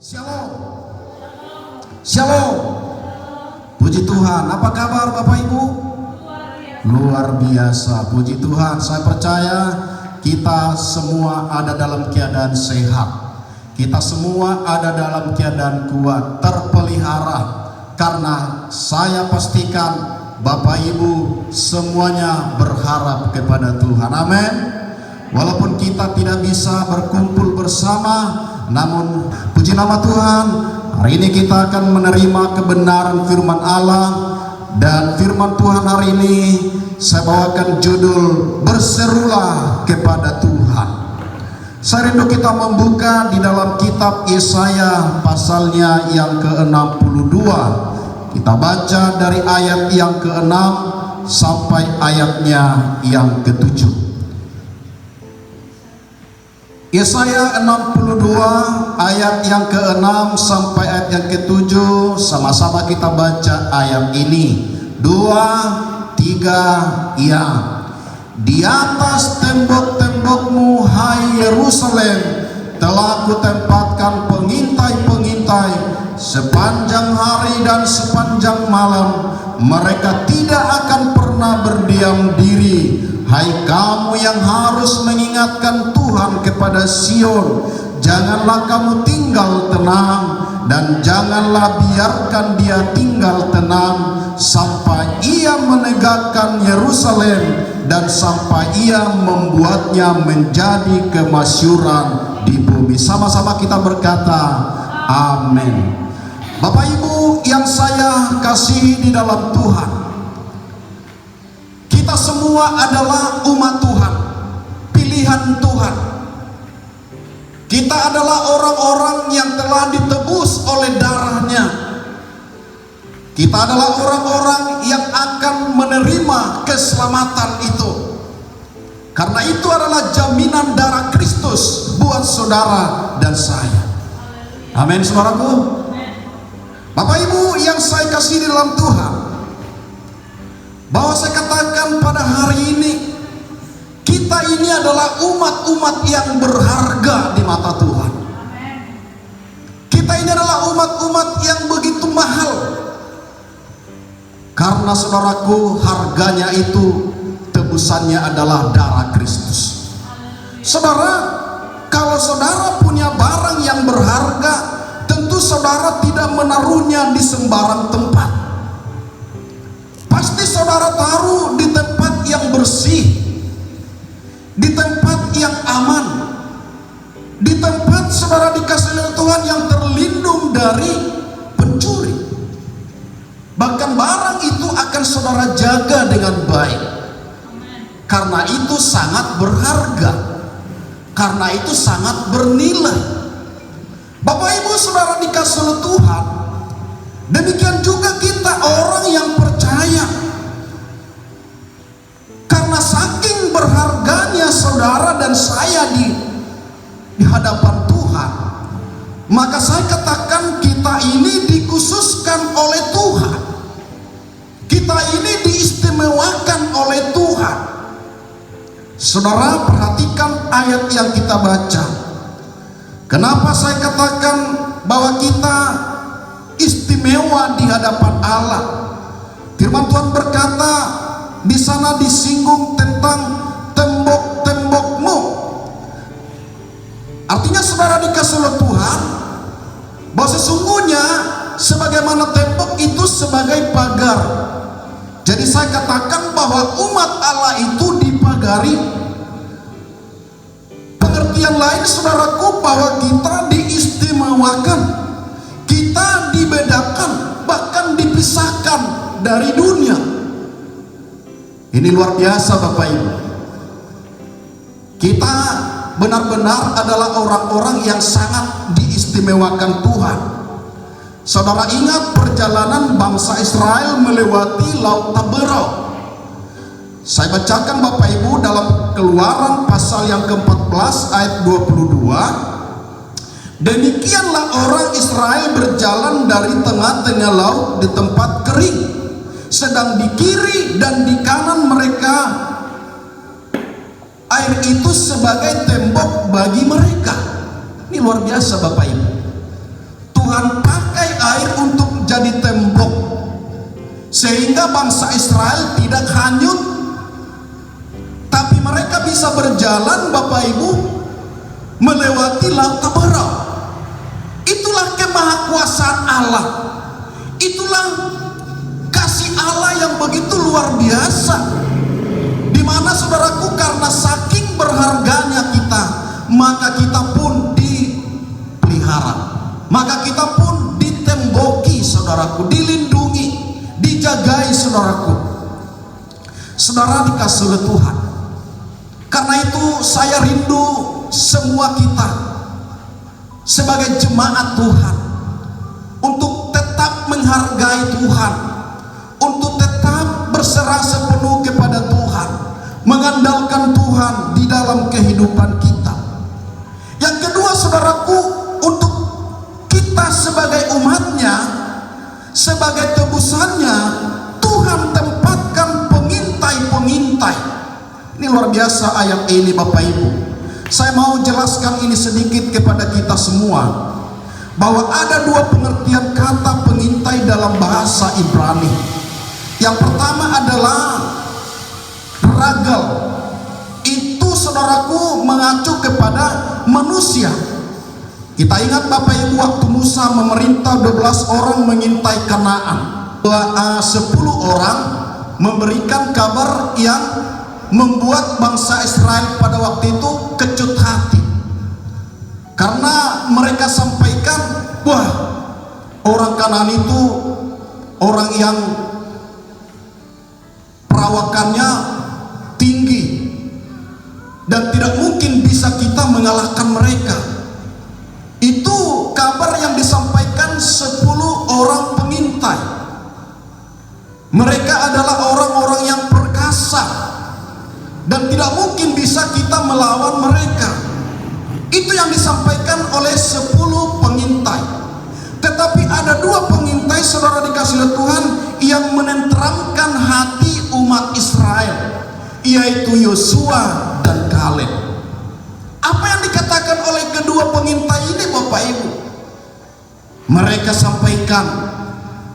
Shalom. Shalom. Puji Tuhan. Apa kabar Bapak Ibu? Luar biasa. Puji Tuhan. Saya percaya kita semua ada dalam keadaan sehat. Kita semua ada dalam keadaan kuat, terpelihara. Karena saya pastikan Bapak Ibu semuanya berharap kepada Tuhan. Amin. Walaupun kita tidak bisa berkumpul bersama, namun puji nama Tuhan, hari ini kita akan menerima kebenaran firman Allah. Dan firman Tuhan hari ini saya bawakan judul Berserulah kepada Tuhan. Saya rindu kita membuka di dalam kitab Yesaya pasalnya yang ke-62. Kita baca dari ayat yang ke-6 sampai ayatnya yang ke-7. Yesaya 62 ayat yang ke-6 sampai ayat yang ke-7. Sama-sama kita baca ayat ini. 2, 3, ya. Di atas tembok-tembokmu hai Yerusalem telah kutempatkan pengintai-pengintai sepanjang hari dan sepanjang malam. Mereka tidak akan pernah berdiam diri. Hai kamu yang harus mengingatkan Tuhan kepada Sion, janganlah kamu tinggal tenang, dan janganlah biarkan dia tinggal tenang sampai ia menegakkan Yerusalem dan sampai ia membuatnya menjadi kemasyhuran di bumi. Sama-sama kita berkata amin. Bapak Ibu yang saya kasihi di dalam Tuhan, kita semua adalah umat Tuhan, pilihan Tuhan. Kita adalah orang-orang yang telah ditebus oleh darahnya. Kita adalah orang-orang yang akan menerima keselamatan itu. Karena itu adalah jaminan darah Kristus buat saudara dan saya. Amin, saudaraku. Bapak Ibu yang saya kasih di dalam Tuhan, bahwa saya katakan pada hari ini, kita ini adalah umat-umat yang berharga di mata Tuhan. Kita ini adalah umat-umat yang begitu mahal. Karena saudaraku, harganya itu, tebusannya adalah darah Kristus. Saudara, kalau saudara punya barang yang berharga, tentu saudara tidak menaruhnya di sembarang tempat. Pasti saudara taruh di tempat yang bersih, di tempat yang aman, di tempat saudara dikasih oleh Tuhan yang terlindung dari pencuri. Bahkan barang itu akan saudara jaga dengan baik. Karena itu sangat berharga, karena itu sangat bernilai. Bapak Ibu saudara dikasih oleh Tuhan, demikian juga kita orang yang percaya. Karena saking berharganya saudara dan saya di hadapan Tuhan, maka saya katakan kita ini dikhususkan oleh Tuhan. Kita ini diistimewakan oleh Tuhan. Saudara perhatikan ayat yang kita baca. Kenapa saya katakan bahwa kita istimewa di hadapan Allah? Firman Tuhan berkata, di sana disinggung tentang tembok-tembokmu. Artinya saudara dikasih oleh Tuhan bahwa sesungguhnya sebagaimana tembok itu sebagai pagar. Jadi saya katakan bahwa umat Allah itu dipagari. Pengertian lain saudaraku bahwa kita diistimewakan, kita dibedakan, bahkan dipisahkan dari dunia. Ini luar biasa Bapak Ibu. Kita benar-benar adalah orang-orang yang sangat diistimewakan Tuhan. Saudara ingat perjalanan bangsa Israel melewati Laut Taberau. Saya bacakan Bapak Ibu dalam Keluaran pasal yang ke-14 ayat 22. Demikianlah orang Israel berjalan dari tengah-tengah laut di tempat kering, sedang di kiri dan di kanan mereka air itu sebagai tembok bagi mereka. Ini luar biasa Bapak Ibu. Tuhan pakai air untuk jadi tembok, sehingga bangsa Israel tidak hanyut, tapi mereka bisa berjalan, Bapak Ibu, melewati laut Taberah. Itulah kemahakuasaan Allah, itulah kasih Allah yang begitu luar biasa, di mana saudaraku, karena saking berharganya kita, maka kita pun dipelihara, maka kita pun ditemboki, saudaraku, dilindungi, dijagai, saudaraku. Saudara dikasih oleh Tuhan. Karena itu saya rindu semua kita sebagai jemaat Tuhan untuk tetap menghargai Tuhan, untuk tetap berserah sepenuh kepada Tuhan, mengandalkan Tuhan di dalam kehidupan kita. Yang kedua, saudaraku, untuk kita sebagai umatnya, sebagai tebusannya, Tuhan tempatkan pengintai-pengintai. Ini luar biasa ayat ini, Bapak Ibu. Saya mau jelaskan ini sedikit kepada kita semua, bahwa ada dua pengertian kata pengintai dalam bahasa Ibrani. Yang pertama adalah ragal. Itu, saudaraku, mengacu kepada manusia. Kita ingat, Bapak Ibu, waktu Musa memerintah 12 orang mengintai Kanaan, 10 orang memberikan kabar yang membuat bangsa Israel pada waktu itu kecut hati, karena mereka sampaikan, wah, orang Kanaan itu orang yang perawakannya tinggi dan tidak mungkin bisa kita mengalahkan mereka. Itu kabar yang disampaikan 10 orang pengintai. Mereka adalah orang-orang yang perkasa dan tidak mungkin bisa kita melawan mereka. Itu yang disampaikan oleh 10 pengintai. Tetapi ada dua pengintai, saudara dikasih oleh Tuhan, yang menenteramkan hati umat Israel, yaitu Yosua dan Kaleb. Apa yang dikatakan oleh kedua pengintai ini, Bapak Ibu? Mereka sampaikan,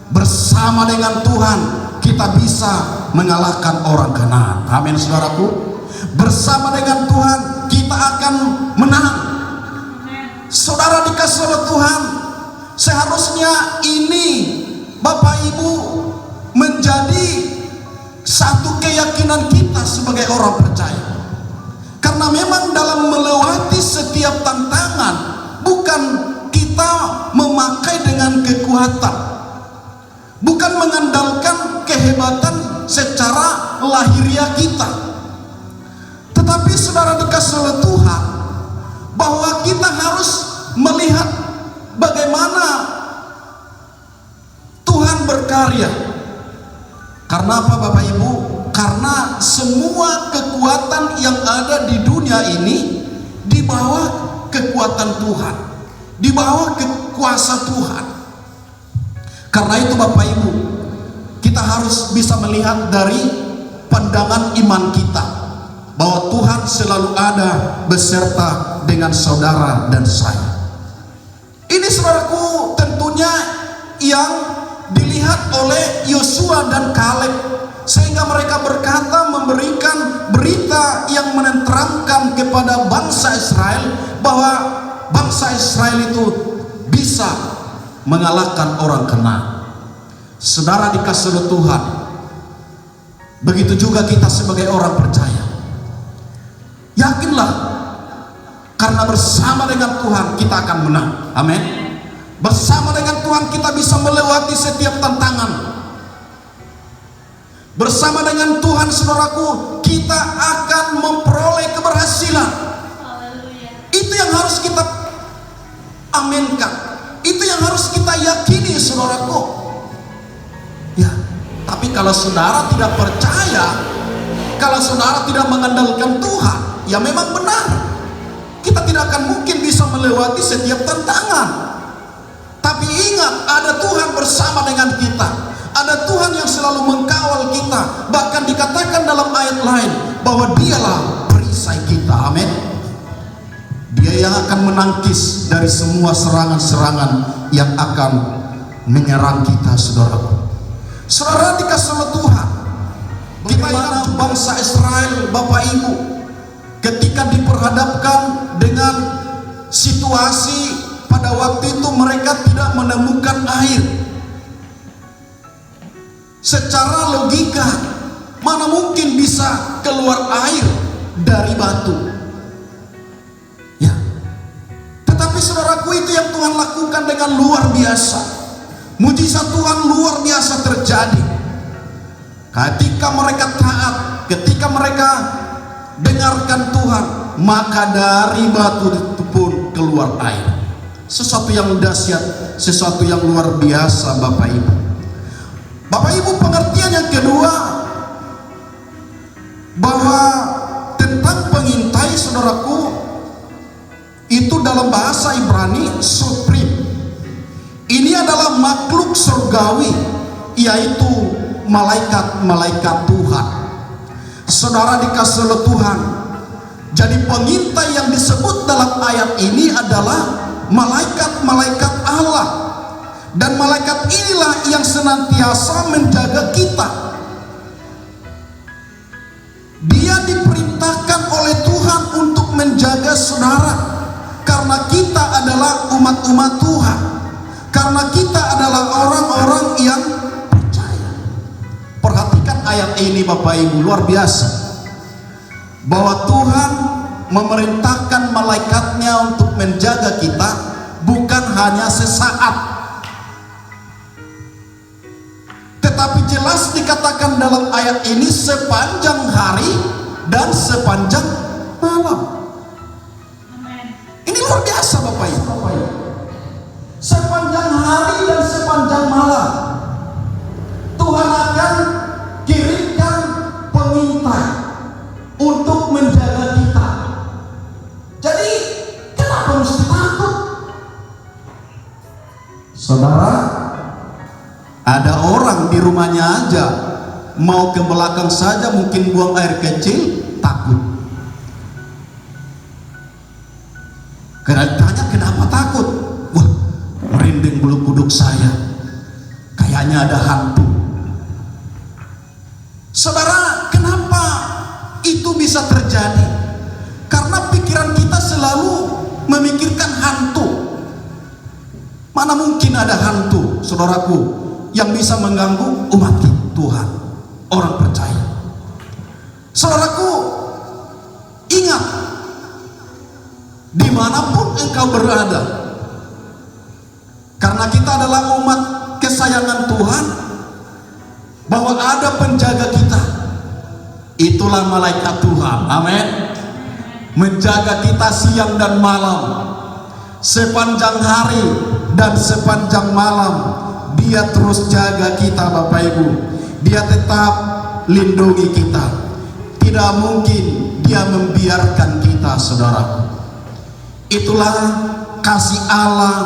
bersama dengan Tuhan kita bisa mengalahkan orang Kanaan. Amin, saudaraku. Bersama dengan Tuhan kita akan menang. Saudara dikasih oleh Tuhan, seharusnya ini, Bapak Ibu, menjadi satu keyakinan kita sebagai orang percaya. Karena memang dalam melewati setiap tantangan, bukan kita memakai dengan kekuatan, bukan mengandalkan kehebatan secara lahiriah kita, tetapi saudara dikasih oleh Tuhan bahwa kita harus melihat bagaimana Tuhan berkarya. Karena apa, Bapak Ibu? Karena semua kekuatan yang ada di dunia ini di bawah kekuatan Tuhan, di bawah kuasa Tuhan. Karena itu, Bapak Ibu, kita harus bisa melihat dari pandangan iman kita, bahwa Tuhan selalu ada beserta dengan saudara dan saya. Ini, saudaraku, tentunya yang dilihat oleh Yosua dan Kaleb, sehingga mereka berkata, memberikan berita yang menenteramkan kepada bangsa Israel bahwa bangsa Israel itu bisa mengalahkan orang Kanaan. Saudara dikasih oleh Tuhan, begitu juga kita sebagai orang percaya. Yakinlah, karena bersama dengan Tuhan kita akan menang. Amin. Bersama dengan Tuhan kita bisa melewati setiap tantangan. Bersama dengan Tuhan, saudaraku, kita akan memperoleh keberhasilan. Itu yang harus kita aminkan, itu yang harus kita yakini, saudaraku. Ya, tapi kalau saudara tidak percaya, kalau saudara tidak mengandalkan Tuhan, ya memang benar, kita tidak akan mungkin bisa melewati setiap tantangan. Tapi ingat, ada Tuhan bersama dengan kita, ada Tuhan yang selalu mengkawal kita. Bahkan dikatakan dalam ayat lain bahwa dialah perisai kita. Amin. Dia yang akan menangkis dari semua serangan-serangan yang akan menyerang kita, saudaraku. Saudara dikasih oleh Tuhan, kita ingat bangsa Israel, Bapak Ibu, ketika diperhadapkan dengan situasi pada waktu itu mereka tidak menemukan air. Secara logika, mana mungkin bisa keluar air dari batu? Ya. Tetapi saudaraku, itu yang Tuhan lakukan dengan luar biasa. Mujizat Tuhan luar biasa terjadi. Ketika mereka taat, ketika mereka dengarkan Tuhan, maka dari batu itu pun keluar air. Sesuatu yang dahsyat, sesuatu yang luar biasa, Bapak Ibu. Bapak Ibu, pengertian yang kedua bahwa tentang pengintai, saudaraku, itu dalam bahasa Ibrani supreme. Ini adalah makhluk surgawi, yaitu malaikat-malaikat Tuhan. Saudara dikasih oleh Tuhan, jadi pengintai yang disebut dalam ayat ini adalah malaikat-malaikat Allah. Dan malaikat inilah yang senantiasa menjaga kita. Dia diperintahkan oleh Tuhan untuk menjaga saudara, karena kita adalah umat-umat Tuhan, karena kita adalah orang-orang yang percaya. Perhatikan ayat ini, Bapak Ibu, luar biasa, bahwa Tuhan memerintahkan malaikatnya untuk menjaga kita, bukan hanya sesaat, tetapi jelas dikatakan dalam ayat ini sepanjang hari dan sepanjang malam. Ini luar biasa, Bapak Ibu. Sepanjang hari dan sepanjang malam Tuhan akan kirimkan pengintai untuk menjaga kita. Jadi kenapa mesti takut? Saudara, ada orang di rumahnya aja mau ke belakang saja mungkin buang air kecil takut. Karena tanya kenapa takut? Wah, merinding bulu kuduk saya, kayaknya ada hantu. Saudara, kenapa itu bisa terjadi? Karena pikiran kita selalu memikirkan hantu. Mana mungkin ada hantu, saudaraku, yang bisa mengganggu umat Tuhan, orang percaya. Saudaraku, ingat, dimanapun engkau berada, karena kita adalah umat kesayangan Tuhan, bahwa ada penjaga kita. Itulah malaikat Tuhan, amin, menjaga kita siang dan malam, sepanjang hari dan sepanjang malam. Dia terus jaga kita, Bapak Ibu. Dia tetap lindungi kita. Tidak mungkin dia membiarkan kita, saudaraku. Itulah kasih Allah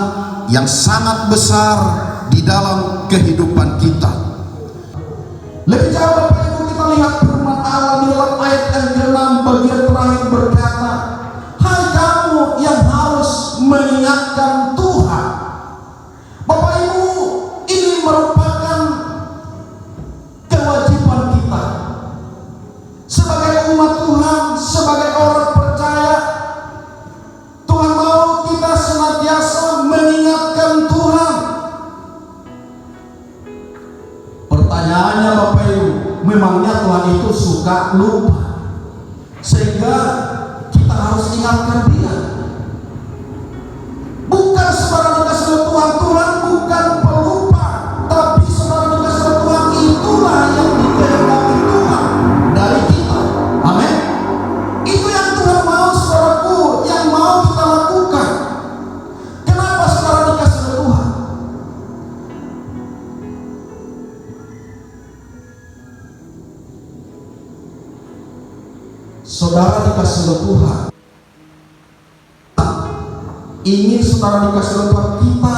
yang sangat besar di dalam kehidupan kita. Lebih jauh, Bapak Ibu, kita lihat firman Allah di dalam ayat yang ke-6 bagian terakhir berkata, hai kamu yang harus mengingatkan Tuhan. Bapak Ibu, ini merupakan kewajiban kita sebagai umat Tuhan, sebagai orang percaya. Tuhan mau kita senantiasa mengingatkan Tuhan. Pertanyaannya, Bapak Ibu, memangnya Tuhan itu suka lupa sehingga kita harus ingatkan Dia? Bukan saudara dikasih Tuhan, Tuhan bukan pelupa, tapi saudara dikasih Tuhan, itulah yang dikehendaki Tuhan dari kita. Amin. Itu yang Tuhan mau, saudaraku, yang mau kita lakukan. Kenapa saudara dikasih Tuhan? Saudara dikasih Tuhan, ingin saudara dikasih Tuhan, kita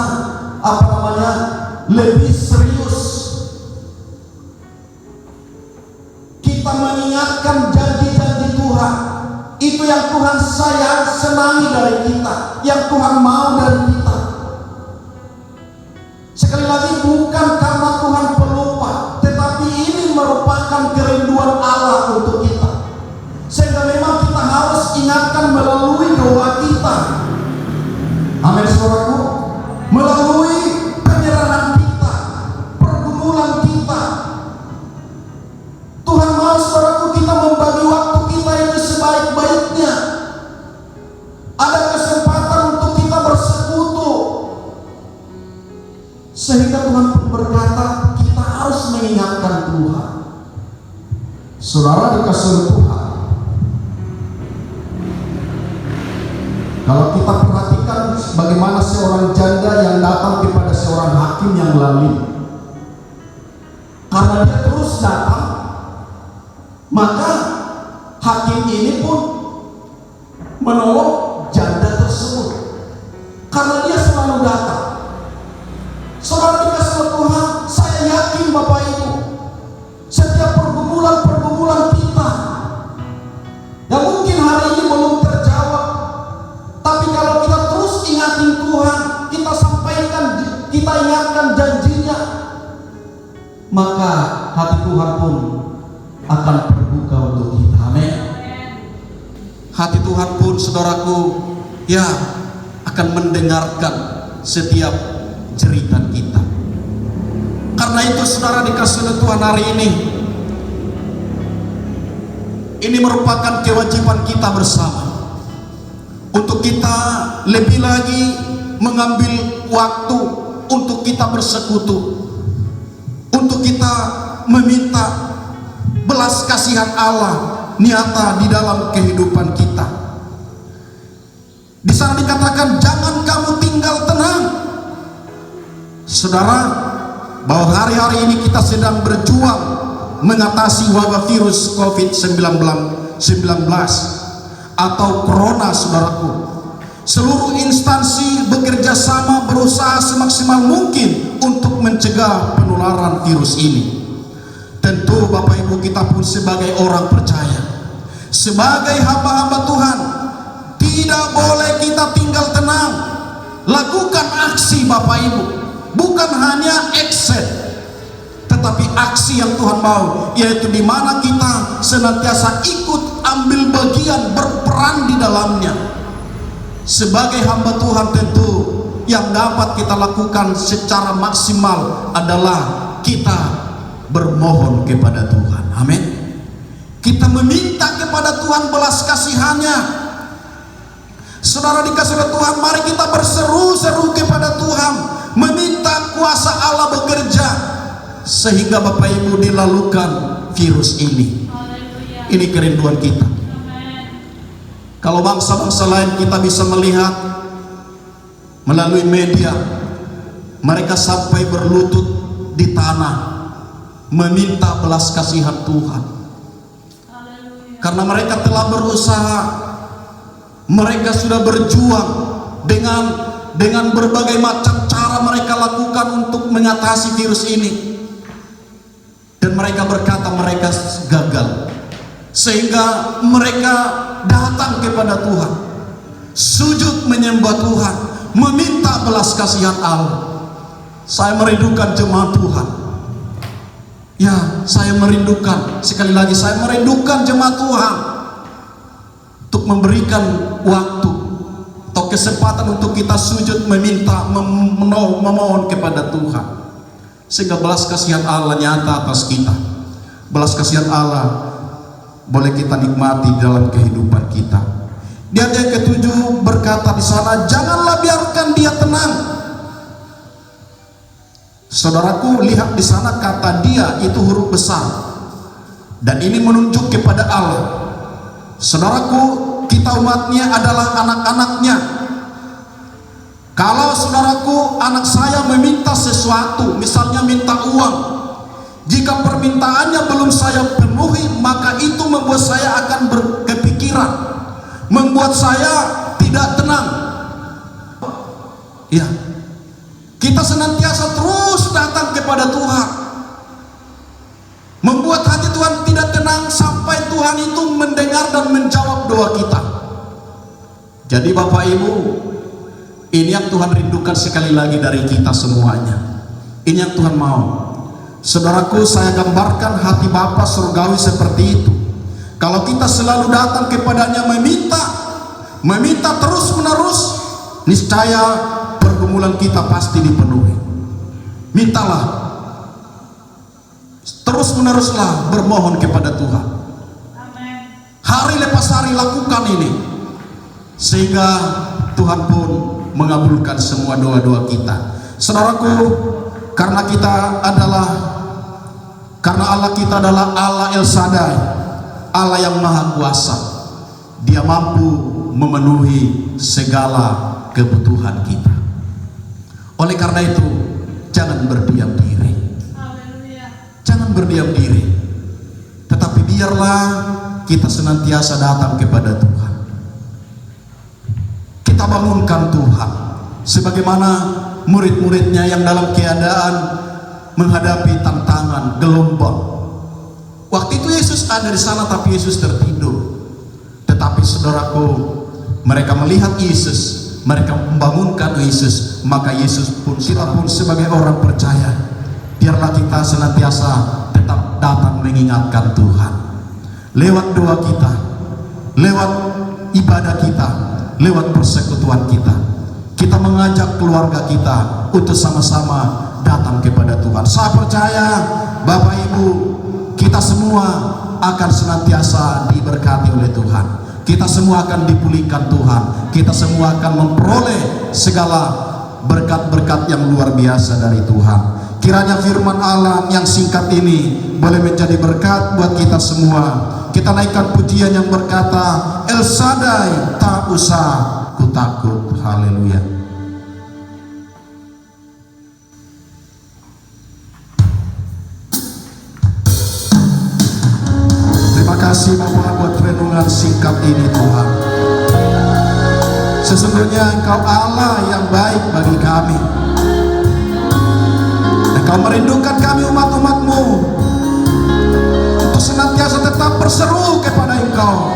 lebih serius. Kita mengingatkan janji-janji Tuhan. Itu yang Tuhan sayang, senangi dari kita, yang Tuhan mau dari kita. Amin saudaraku. Melalui penyerahan kita, pergumulan kita, Tuhan mau saudaraku kita membagi waktu kita ini sebaik-baiknya. Ada kesempatan untuk kita bersekutu, sehingga Tuhan berkata kita harus mengingatkan Tuhan. Saudara dikasih Tuhan, kalau kita perhatikan bagaimana seorang janda yang datang kepada seorang hakim yang lalim, karena dia terus datang, maka hakim ini pun menolong janda tersebut karena dia selalu datang. Saudara dikasih Tuhan, saya yakin Bapak Ibu, setiap pergumulan kita yang mungkin hari ini belum terjawab, tapi kalau kita terus ingatin Tuhan, kita sampaikan, kita ingatkan janjinya, maka hati Tuhan pun akan terbuka untuk kita. Amin. Hati Tuhan pun saudaraku ya akan mendengarkan setiap jeritan kita. Karena itu saudara dikasih oleh Tuhan hari ini merupakan kewajiban kita bersama untuk kita lebih lagi mengambil waktu untuk kita bersekutu, untuk kita meminta belas kasihan Allah nyata di dalam kehidupan kita. Di sana dikatakan jangan kamu tinggal tenang. Saudara, bahwa hari-hari ini kita sedang berjuang mengatasi wabah virus COVID-19 atau corona, saudaraku. Seluruh instansi bekerja sama berusaha semaksimal mungkin untuk mencegah penularan virus ini. Tentu Bapak Ibu kita pun sebagai orang percaya, sebagai hamba-hamba Tuhan, tidak boleh kita tinggal tenang. Lakukan aksi Bapak Ibu, bukan hanya action, tetapi aksi yang Tuhan mau, yaitu di mana kita senantiasa ikut ambil bagian, berperan di dalamnya. Sebagai hamba Tuhan tentu yang dapat kita lakukan secara maksimal adalah kita bermohon kepada Tuhan. Amin. Kita meminta kepada Tuhan belas kasihannya. Saudara dikasih oleh Tuhan, mari kita berseru-seru kepada Tuhan, meminta kuasa Allah bekerja sehingga Bapak Ibu dilalukan virus ini. Ini kerinduan kita. Kalau bangsa-bangsa lain kita bisa melihat melalui media, mereka sampai berlutut di tanah meminta belas kasihan Tuhan, karena mereka telah berusaha, mereka sudah berjuang dengan berbagai macam cara mereka lakukan untuk mengatasi virus ini, dan mereka berkata mereka gagal, sehingga mereka datang kepada Tuhan, sujud menyembah Tuhan, meminta belas kasihan Allah. Saya merindukan jemaat Tuhan. Ya, saya merindukan, sekali lagi saya merindukan jemaat Tuhan untuk memberikan waktu atau kesempatan untuk kita sujud meminta, memohon kepada Tuhan, sehingga belas kasihan Allah nyata atas kita. Belas kasihan Allah boleh kita nikmati dalam kehidupan kita. Di ayat yang ke-7 berkata di sana, janganlah biarkan dia tenang. Saudaraku, lihat di sana kata dia itu huruf besar, dan ini menunjuk kepada Allah. Saudaraku, kita umatnya adalah anak-anaknya. Kalau saudaraku, anak saya meminta sesuatu, misalnya minta uang, jika permintaannya belum saya penuhi, maka itu membuat saya akan berkepikiran, membuat saya tidak tenang. Ya, kita senantiasa terus datang kepada Tuhan, membuat hati Tuhan tidak tenang sampai Tuhan itu mendengar dan menjawab doa kita. Jadi Bapak Ibu, ini yang Tuhan rindukan sekali lagi dari kita semuanya. Ini yang Tuhan mau. Saudaraku, saya gambarkan hati Bapa surgawi seperti itu. Kalau kita selalu datang kepadanya meminta terus menerus, niscaya pergumulan kita pasti dipenuhi. Mintalah, terus meneruslah bermohon kepada Tuhan. Hari lepas hari lakukan ini, sehingga Tuhan pun mengabulkan semua doa-doa kita. Saudaraku, karena Allah kita adalah Allah El Shaddai, Allah yang Maha Kuasa. Dia mampu memenuhi segala kebutuhan kita. Oleh karena itu, jangan berdiam diri. Jangan berdiam diri, tetapi biarlah kita senantiasa datang kepada Tuhan. Kita bangunkan Tuhan sebagaimana murid-muridnya yang dalam keadaan menghadapi tantangan gelombang. Waktu itu Yesus ada di sana, tapi Yesus tertidur. Tetapi saudaraku, mereka melihat Yesus, mereka membangunkan Yesus, maka Yesus pun, kita pun sebagai orang percaya, biarlah kita senantiasa tetap datang mengingatkan Tuhan. Lewat doa kita, lewat ibadah kita, lewat persekutuan kita, kita mengajak keluarga kita untuk sama-sama datang kepada Tuhan. Saya percaya Bapak Ibu, kita semua akan senantiasa diberkati oleh Tuhan. Kita semua akan dipulihkan Tuhan. Kita semua akan memperoleh segala berkat-berkat yang luar biasa dari Tuhan. Kiranya firman Allah yang singkat ini boleh menjadi berkat buat kita semua. Kita naikkan pujian yang berkata, El Shaddai, tak usah ku takut. Haleluya. Terima kasih Bapak buat renungan singkat ini Tuhan. Sesungguhnya Engkau Allah yang baik bagi kami. Engkau merindukan kami umat-umat-Mu untuk senantiasa tetap berseru kepada Engkau.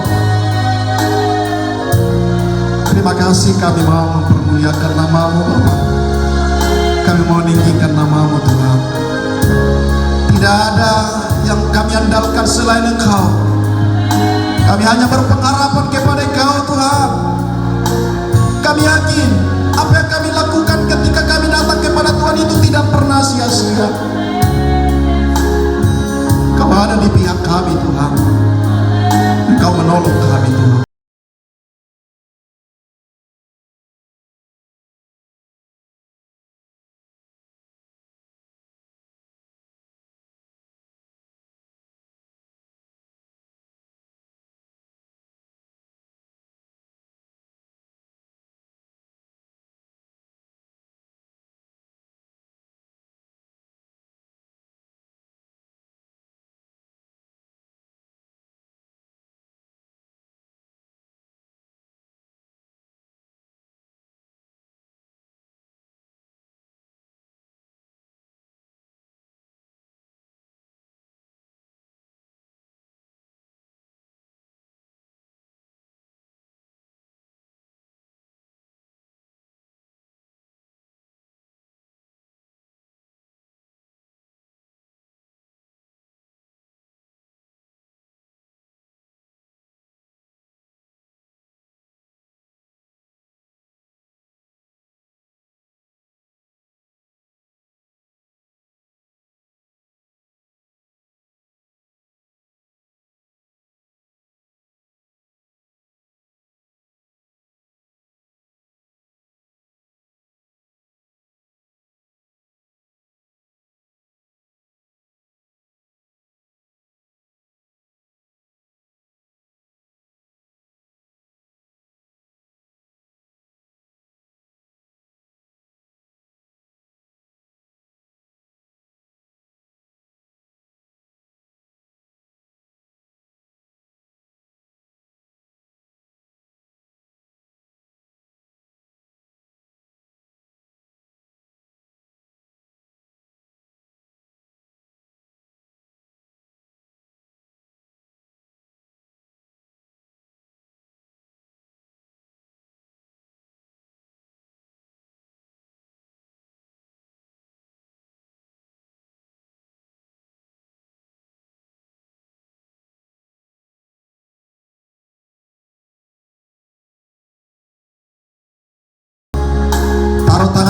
Terima kasih, kami mau mempermuliakan nama-Mu Bapa. Kami mau meninggikan nama-Mu Tuhan. Tidak ada yang kami andalkan selain Engkau. Kami hanya berpengharapan kepada Engkau Tuhan. Kami yakin apa yang kami lakukan ketika kami datang kepada Tuhan itu tidak pernah sia-sia. Kau ada di pihak kami Tuhan. Engkau menolong kami Tuhan.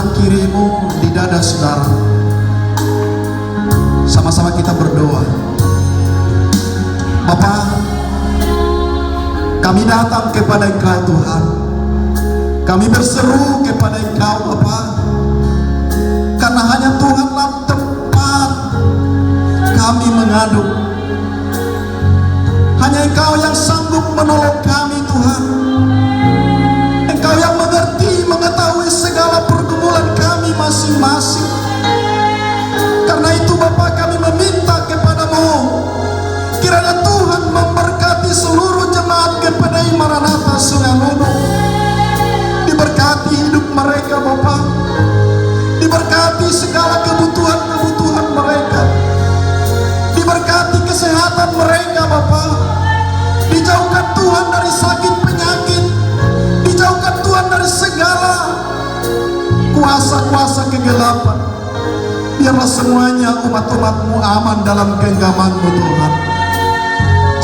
tangan kirimu di dada saudara. Sama-sama kita berdoa. Bapa, kami datang kepada Engkau Tuhan. Kami berseru kepada Engkau Bapa, karena hanya Tuhanlah tempat kami mengadu. Hanya Engkau yang sanggup menolong kami Tuhan. Engkau yang mengerti, mengetahui segala pergumulan kami masing-masing. Karena itu Bapa, kami meminta kepadamu, kiranya Tuhan memberkati seluruh jemaat GPDI Maranatha Sungai Lunuk. Diberkati hidup mereka Bapa, diberkati segala kebutuhan-kebutuhan mereka, diberkati kesehatan mereka Bapa. Dijauhkan Tuhan dari sakit penyakit, dijauhkan Tuhan dari segala kuasa-kuasa kegelapan. Biarlah semuanya umat-umat-Mu aman dalam genggaman-Mu Tuhan.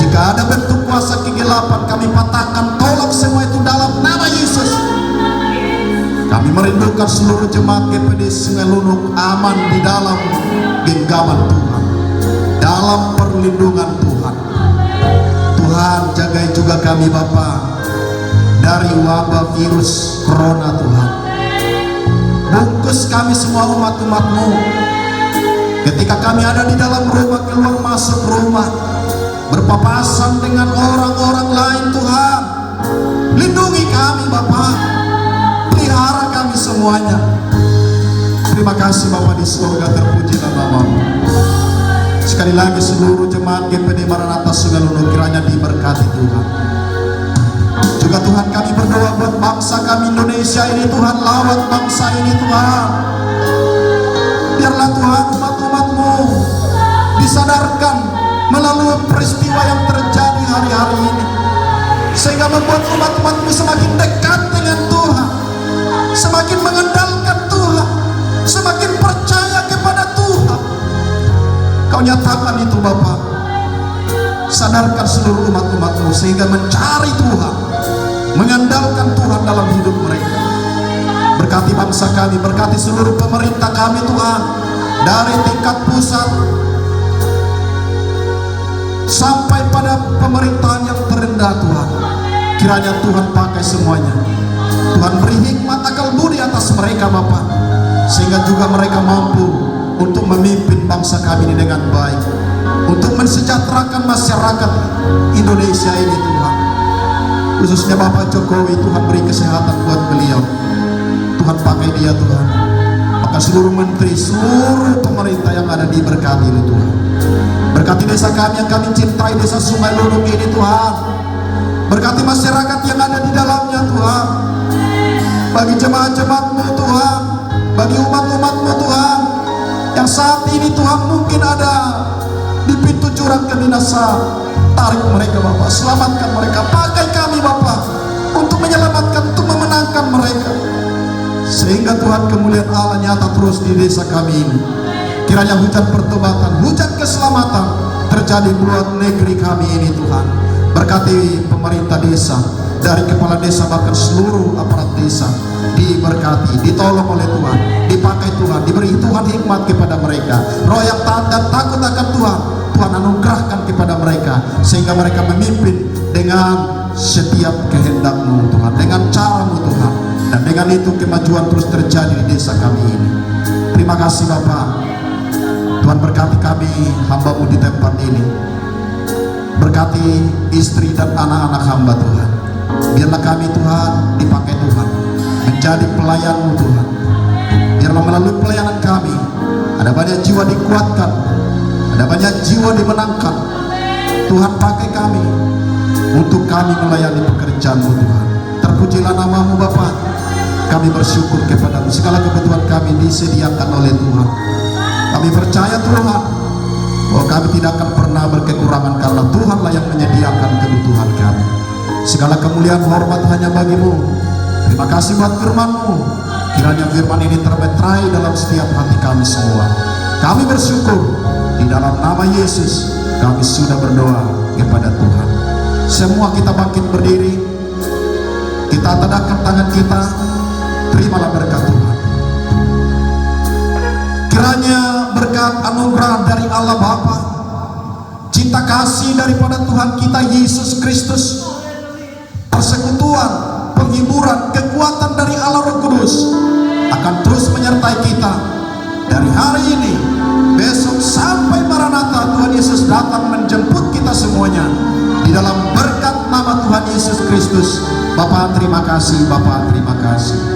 Jika ada bentuk kuasa kegelapan, kami patahkan, tolak semua itu dalam nama Yesus. Kami merindukan seluruh jemaat GPD Sungai Lunuk aman di dalam genggaman Tuhan, dalam perlindungan Tuhan. Tuhan, jagai juga kami Bapa dari wabah virus corona Tuhan. Bungkus kami semua umat-umat-Mu. Ketika kami ada di dalam rumah, keluar masuk rumah, berpapasan dengan orang-orang lain Tuhan, lindungi kami Bapa, pelihara kami semuanya. Terima kasih Bapa di surga, terpujilah nama-Mu. Sekali lagi seluruh jemaat GPD Maranatha Sungai Lunuk kiranya diberkati Tuhan. Juga Tuhan kami berdoa buat bangsa kami Indonesia ini Tuhan, lawat bangsa ini Tuhan. Biarlah Tuhan umat-umat-Mu disadarkan melalui peristiwa yang terjadi hari-hari ini, sehingga membuat umat-umat-Mu semakin dekat dengan Tuhan, semakin mengandalkan Tuhan, semakin percaya kepada Tuhan. Kau nyatakan itu Bapa, sadarkan seluruh umat-umat-Mu sehingga mencari Tuhan, mengandalkan Tuhan dalam hidup mereka. Berkati bangsa kami, berkati seluruh pemerintah kami Tuhan, dari tingkat pusat sampai pada pemerintahan yang terendah Tuhan. Kiranya Tuhan pakai semuanya. Tuhan beri hikmat akal budi atas mereka Bapa, sehingga juga mereka mampu untuk memimpin bangsa kami ini dengan baik, untuk mensejahterakan masyarakat Indonesia ini Tuhan. Khususnya Bapak Jokowi, Tuhan beri kesehatan buat beliau. Tuhan pakai dia Tuhan. Maka seluruh menteri, seluruh pemerintah yang ada diberkati ini Tuhan. Berkati desa kami yang kami cintai, desa Sungai Lunuk ini Tuhan. Berkati masyarakat yang ada di dalamnya Tuhan. Bagi jemaat-jemaat-Mu Tuhan, bagi umat-umat-Mu Tuhan, yang saat ini Tuhan mungkin ada di pintu jurang kebinasaan, tarik mereka Bapak, selamatkan mereka. Pakai kami Bapak untuk menyelamatkan, untuk memenangkan mereka, sehingga Tuhan kemuliaan Allah nyata terus di desa kami ini. Kiranya hujan pertobatan, hujan keselamatan terjadi buat negeri kami ini Tuhan. Berkati pemerintah desa, dari kepala desa bahkan seluruh aparat desa, diberkati, ditolong oleh Tuhan, dipakai Tuhan, diberi Tuhan hikmat kepada mereka. Roh yang taat dan takut akan Tuhan, Tuhan anugerahkan kepada mereka, sehingga mereka memimpin dengan setiap kehendak-Mu Tuhan, dengan cara-Mu Tuhan. Dan dengan itu kemajuan terus terjadi di desa kami ini. Terima kasih Bapak. Tuhan berkati kami hamba-Mu di tempat ini. Berkati istri dan anak-anak hamba Tuhan. Biarlah kami Tuhan dipakai Tuhan menjadi pelayan-Mu Tuhan. Biarlah melalui pelayanan kami ada banyak jiwa dikuatkan, ada banyak jiwa dimenangkan. Tuhan pakai kami untuk kami melayani pekerjaan-Mu Tuhan. Terpujilah nama-Mu Bapa. Kami bersyukur kepada-Mu, segala kebutuhan kami disediakan oleh Tuhan. Kami percaya Tuhan bahwa kami tidak akan pernah berkekurangan, karena Tuhanlah yang menyediakan kebutuhan kami. Segala kemuliaan hormat hanya bagi-Mu. Terima kasih buat firman-Mu. Kiranya firman ini termeterai dalam setiap hati kami semua. Kami bersyukur di dalam nama Yesus. Kami sudah berdoa kepada Tuhan. Semua kita bangkit berdiri, kita tadahkan tangan kita. Terimalah berkat Tuhan. Kiranya berkat anugerah dari Allah Bapa, cinta kasih daripada Tuhan kita Yesus Kristus, persekutuan, penghiburan, kekuatan dari Allah Roh Kudus akan terus menyertai kita dari hari ini, besok sampai Maranatha Tuhan Yesus datang menjemput kita semuanya, di dalam berkat nama Tuhan Yesus Kristus. Bapa terima kasih, Bapa terima kasih.